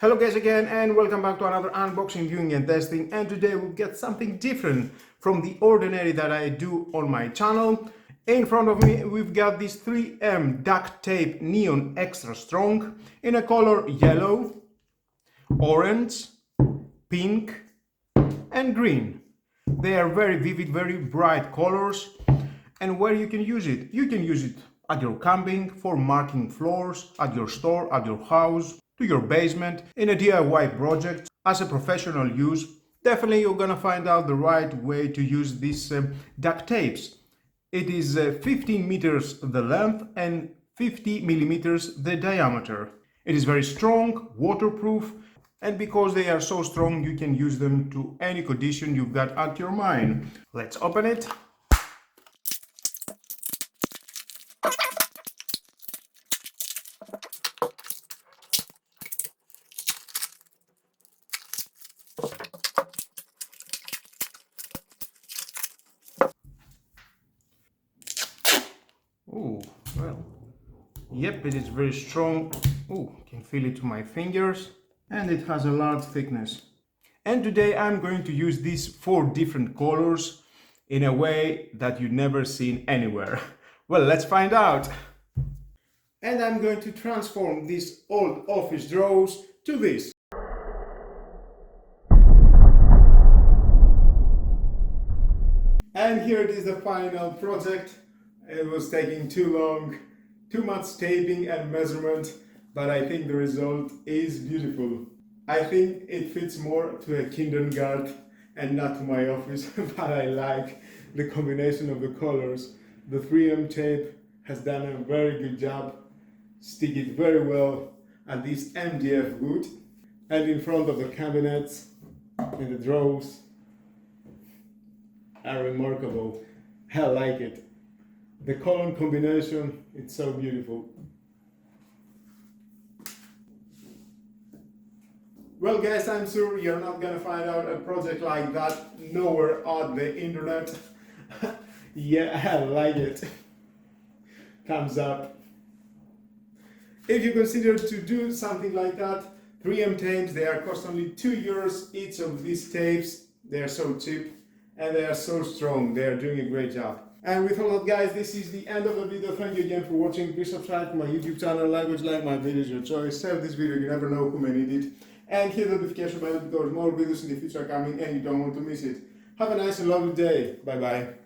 Hello guys again, and welcome back to another unboxing, viewing and testing. And today we'll get something different from the ordinary that I do on my channel. In front of me we've got this 3M duct tape neon extra strong in a color yellow, orange, pink and green. They are very vivid, very bright colors. And where you can use it? You can use it at your camping, for marking floors, at your store, at your house, to your basement, in a DIY project, as a professional use. Definitely you're gonna find out the right way to use these duct tapes. It is 15 meters the length and 50 millimeters the diameter. It is very strong, waterproof, and because they are so strong you can use them to any condition you've got at your mind. Let's open it. Oh, well, yep, it is very strong. Oh, can feel it to my fingers, and it has a large thickness. And today I'm going to use these 4 different colors in a way that you've never seen anywhere. Well, let's find out. And I'm going to transform these old office drawers to this. And here it is, the final project. It was taking too long, too much taping and measurement, but I think the result is beautiful. I think it fits more to a kindergarten and not to my office, but I like the combination of the colors. The 3M tape has done a very good job. Stick it very well at this MDF wood and in front of the cabinets and the drawers are remarkable. I like it. The color combination, it's so beautiful. Well guys, I'm sure you're not gonna find out a project like that nowhere on the internet. Yeah, I like it. Thumbs up. If you consider to do something like that, 3M tapes, they are cost only €2 each of these tapes. They are so cheap and they are so strong. They are doing a great job. And with all that guys, this is the end of the video. Thank you again for watching. Please subscribe to my YouTube channel. Language like my videos, your choice. Share this video, you never know who may need it. And hit the notification bell because more videos in the future are coming and you don't want to miss it. Have a nice and lovely day. Bye bye.